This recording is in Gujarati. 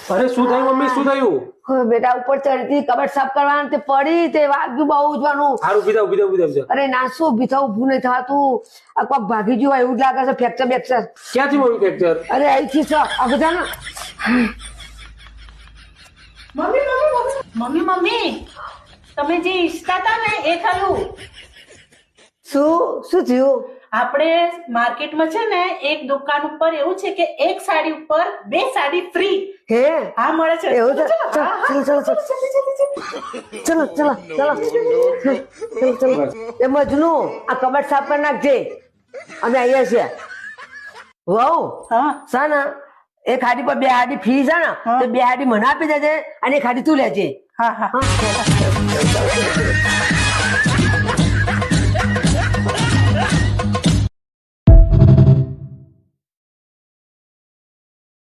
અરે શું થયું મમ્મી, શું થયું? બેટા ઉપર ચડતી કબાટ સાફ કરવાનું તે પડી તે વાગ્યું બહુ જવાનું. સારું બીજા. અરે ના શું બીજા ઉભું નહીં થતું. આ કોક ભાગી ગયું એવું જ લાગે છે. ફ્રેક્ચર બેક્ચર ક્યાંથી મમ્મી ફ્રેક્ચર? અરે અહીંથી છે આ બધા ને. મમ્મી તમે જે ઈચ્છતા હતા ને એ થયું. શું થયું? આપણે માર્કેટમાં છે ને એક દુકાન ઉપર એવું છે કે એક સાડી ઉપર 2 સાડી ફ્રી. હે હા મળે છે. એવું છે? ચલો. એ મજનુ આ કબાટ સાફ કરી નાખજે. અમે અહીંયા છે. વહુ હા છે ને એક હાડી પર 2 હાડી ફ્રી છે ને તો 2 હાડી મને આપી દેજે અને એક હાડી તું લેજે. હા.